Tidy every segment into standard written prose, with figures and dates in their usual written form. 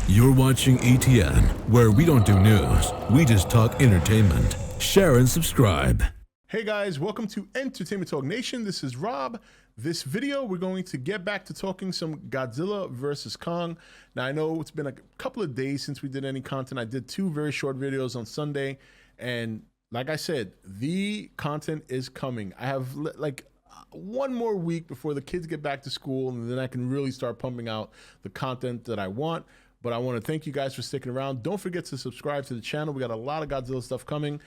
You're watching E.T.N, where we don't do news, we just talk entertainment. Share and subscribe. Hey guys, welcome to Entertainment Talk Nation. This is Rob. This video, we're going to get back to talking some Godzilla versus Kong. Now, I know it's been a couple of days since we did any content. I did two very short videos on Sunday, and like I said, the content is coming. I have like one more week before the kids get back to school, and then I can really start pumping out the content that I want. But I want to thank you guys for sticking around. Don't forget to subscribe to the channel. We got a lot of Godzilla stuff coming.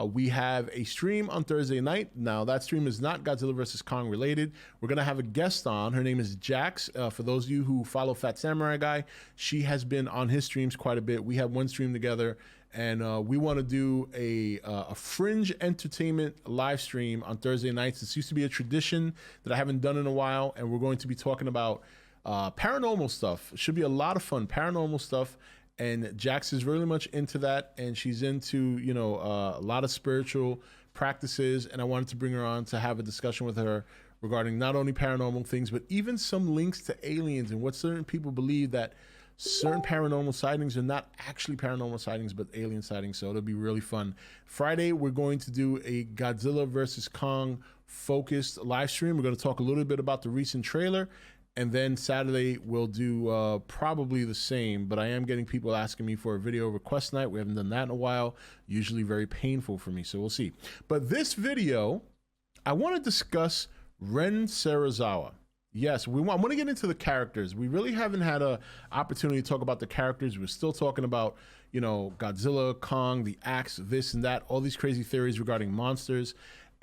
We have a stream on Thursday night. Now, that stream is not Godzilla vs. Kong related. We're going to have a guest on. Her name is Jax. For those of you who follow Fat Samurai Guy, she has been on his streams quite a bit. We have one stream together, and we want to do a fringe entertainment live stream on Thursday nights. This used to be a tradition that I haven't done in a while, and we're going to be talking about paranormal stuff. It should be a lot of fun, paranormal stuff, and Jax is really much into that, and she's into, you know, a lot of spiritual practices, and I wanted to bring her on to have a discussion with her regarding not only paranormal things, but even some links to aliens and what certain people believe, that certain paranormal sightings are not actually paranormal sightings, but alien sightings. So it'll be really fun. Friday, we're going to do a Godzilla versus Kong focused live stream. We're going to talk a little bit about the recent trailer. And then Saturday, we'll do probably the same, but I am getting people asking me for a video request night. We haven't done that in a while. Usually very painful for me, so we'll see. But this video, I want to discuss Ren Serizawa. Yes, I want to get into the characters. We really haven't had an opportunity to talk about the characters. We're still talking about, you know, Godzilla, Kong, the axe, this and that, all these crazy theories regarding monsters.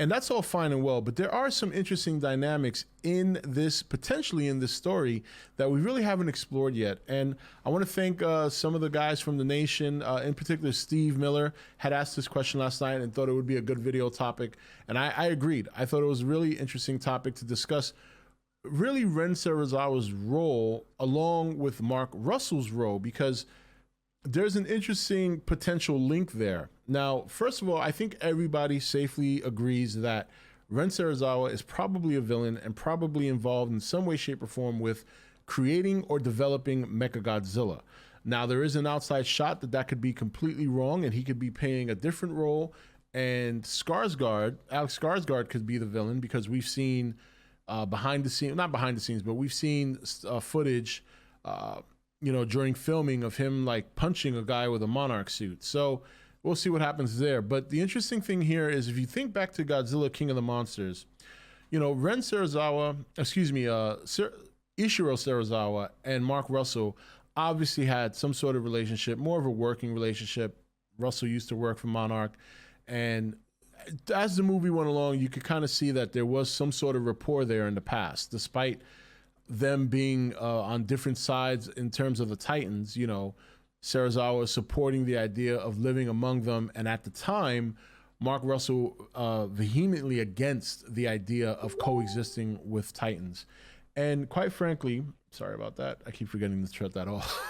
And that's all fine and well, but there are some interesting dynamics in this, potentially in this story, that we really haven't explored yet. And I want to thank some of the guys from the nation, in particular Steve Miller had asked this question last night and thought it would be a good video topic. And I agreed. I thought it was a really interesting topic to discuss really Ren Serizawa's role along with Mark Russell's role, because there's an interesting potential link there. Now, first of all, I think everybody safely agrees that Ren Serizawa is probably a villain and probably involved in some way, shape, or form with creating or developing Mechagodzilla. Now, there is an outside shot that could be completely wrong, and he could be playing a different role, and Alex Skarsgård could be the villain, because we've seen behind the scenes, not behind the scenes, but we've seen footage you know, during filming of him like punching a guy with a Monarch suit. So we'll see what happens there. But the interesting thing here is, if you think back to Godzilla King of the Monsters, you know, Ren Serizawa, Ichiro Serizawa and Mark Russell obviously had some sort of relationship, more of a working relationship. Russell used to work for Monarch, and as the movie went along, you could kind of see that there was some sort of rapport there in the past, despite them being on different sides in terms of the Titans. You know, Serizawa supporting the idea of living among them, and at the time, Mark Russell vehemently against the idea of coexisting with Titans. And quite frankly, sorry about that, I keep forgetting to shut that off.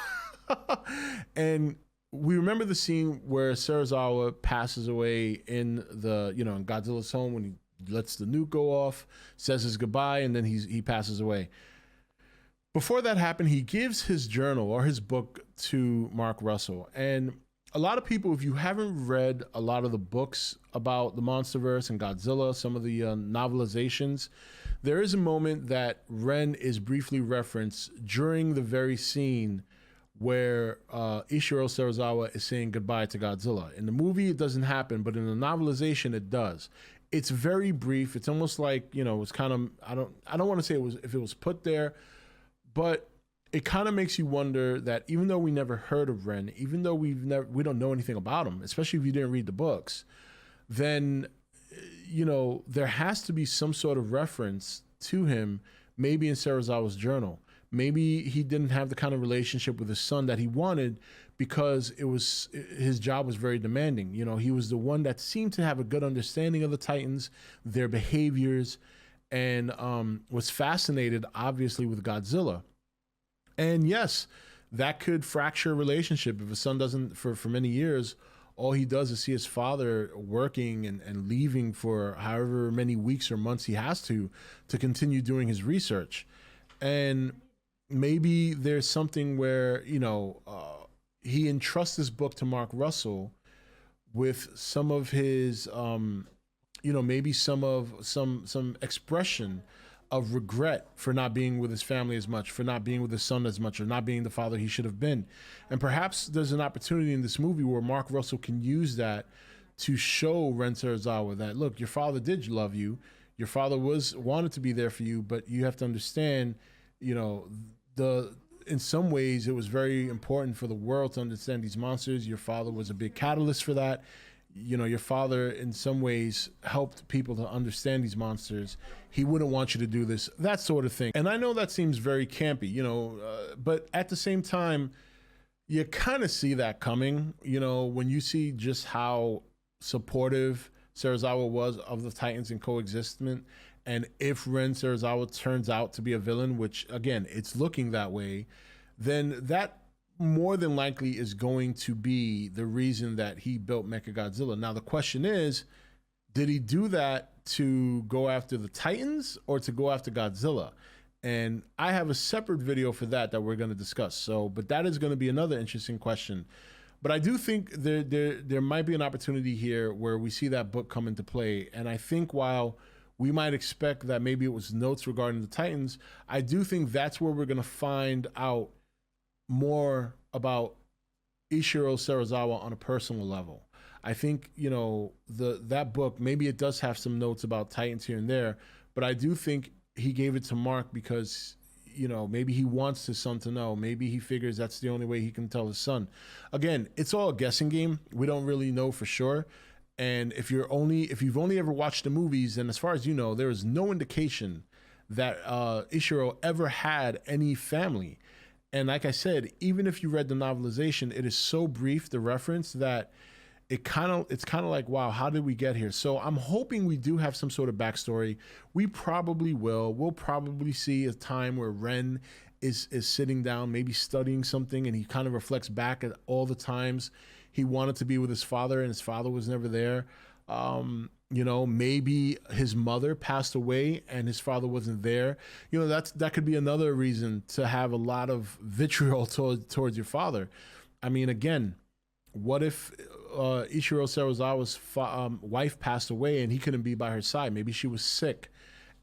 And we remember the scene where Serizawa passes away in the, you know, in Godzilla's home, when he lets the nuke go off, says his goodbye, and then he passes away. Before that happened, he gives his journal or his book to Mark Russell. And a lot of people, if you haven't read a lot of the books about the Monsterverse and Godzilla, some of the novelizations, there is a moment that Ren is briefly referenced during the very scene where Ichiro Serizawa is saying goodbye to Godzilla. In the movie, it doesn't happen, but in the novelization, it does. It's very brief. It's almost like, you know, it's kind of, I don't want to say it was, if it was put there, but it kind of makes you wonder that even though we never heard of Ren, even though we don't know anything about him, especially if you didn't read the books, then, you know, there has to be some sort of reference to him, maybe in Serizawa's journal. Maybe he didn't have the kind of relationship with his son that he wanted, because his job was very demanding. You know, he was the one that seemed to have a good understanding of the Titans, their behaviors, and was fascinated, obviously, with Godzilla. And yes, that could fracture a relationship if a son doesn't, for many years, all he does is see his father working and leaving for however many weeks or months he has to continue doing his research. And maybe there's something where, he entrusts this book to Mark Russell with some of his, maybe some expression of regret for not being with his family as much, for not being with his son as much, or not being the father he should have been. And perhaps there's an opportunity in this movie where Mark Russell can use that to show Ren Serizawa that, look, your father did love you. Your father wanted to be there for you, but you have to understand, in some ways it was very important for the world to understand these monsters. Your father was a big catalyst for that. Your father in some ways helped people to understand these monsters. He wouldn't want you to do this, that sort of thing. And I know that seems very campy, but at the same time, you kind of see that coming, when you see just how supportive Serizawa was of the Titans in coexistence. And if Ren Serizawa turns out to be a villain, which again, it's looking that way, then that more than likely is going to be the reason that he built Mechagodzilla. Now, the question is, did he do that to go after the Titans or to go after Godzilla? And I have a separate video for that we're going to discuss. But that is going to be another interesting question. But I do think there might be an opportunity here where we see that book come into play. And I think while we might expect that maybe it was notes regarding the Titans, I do think that's where we're going to find out more about Ichiro Serizawa on a personal level. I think, that book, maybe it does have some notes about Titans here and there, but I do think he gave it to Mark because, maybe he wants his son to know. Maybe he figures that's the only way he can tell his son. Again, it's all a guessing game. We don't really know for sure. And if you've only ever watched the movies, then as far as you know, there is no indication that Ichiro ever had any family. And like I said, even if you read the novelization, it is so brief, the reference, that it's kind of like, wow, how did we get here? So I'm hoping we do have some sort of backstory. We probably will. We'll probably see a time where Ren is sitting down, maybe studying something, and he kind of reflects back at all the times he wanted to be with his father and his father was never there. Maybe his mother passed away and his father wasn't there. That could be another reason to have a lot of vitriol towards your father. I mean, again, what if Ichiro Serizawa's wife passed away and he couldn't be by her side? Maybe she was sick,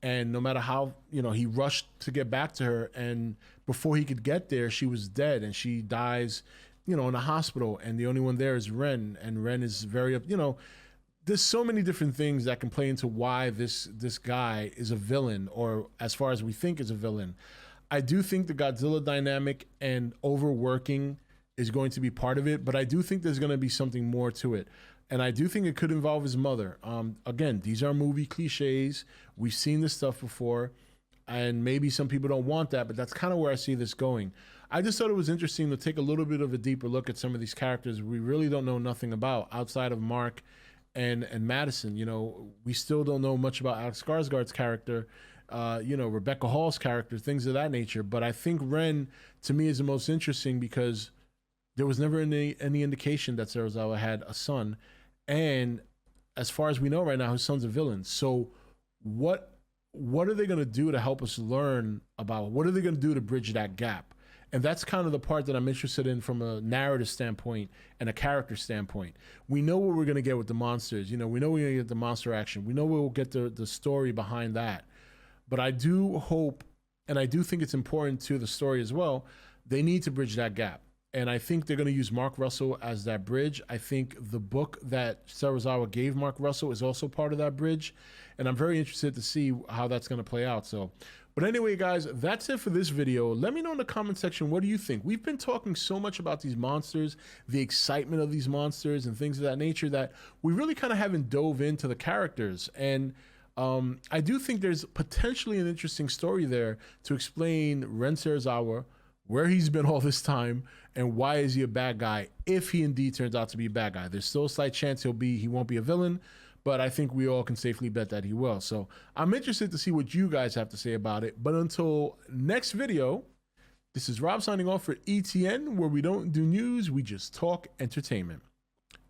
and no matter how, he rushed to get back to her, and before he could get there, she was dead, and she dies, in a hospital, and the only one there is Ren, and Ren is very, there's so many different things that can play into why this guy is a villain, or as far as we think is a villain. I do think the Godzilla dynamic and overworking is going to be part of it, but I do think there's going to be something more to it. And I do think it could involve his mother. Again, these are movie cliches. We've seen this stuff before, and maybe some people don't want that, but that's kind of where I see this going. I just thought it was interesting to take a little bit of a deeper look at some of these characters we really don't know nothing about outside of Mark and Madison. We still don't know much about Alex Skarsgård's character, Rebecca Hall's character, things of that nature. But I think Ren, to me, is the most interesting because there was never any indication that Serizawa had a son. And as far as we know right now, his son's a villain. So what are they going to do to help us learn about, what are they going to do to bridge that gap? And that's kind of the part that I'm interested in from a narrative standpoint and a character standpoint. We know what we're going to get with the monsters. We know we're going to get the monster action. We know we'll get the story behind that. But I do hope, and I do think it's important to the story as well, they need to bridge that gap. And I think they're going to use Mark Russell as that bridge. I think the book that Serizawa gave Mark Russell is also part of that bridge. And I'm very interested to see how that's going to play out. But anyway, guys, that's it for this video. Let me know in the comment section, what do you think? We've been talking so much about these monsters, the excitement of these monsters and things of that nature, that we really kind of haven't dove into the characters. And I do think there's potentially an interesting story there to explain Ren Serizawa, where he's been all this time, and why is he a bad guy if he indeed turns out to be a bad guy. There's still a slight chance he won't be a villain, but I think we all can safely bet that he will. So I'm interested to see what you guys have to say about it. But until next video, this is Rob signing off for E.T.N, where we don't do news, we just talk entertainment.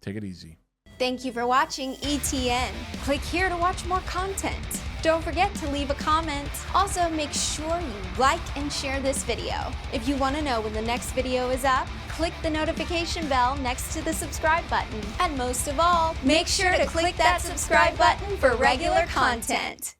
Take it easy. Thank you for watching E.T.N. Click here to watch more content. Don't forget to leave a comment. Also, make sure you like and share this video. If you want to know when the next video is up, click the notification bell next to the subscribe button. And most of all, make sure to click that subscribe button for regular content.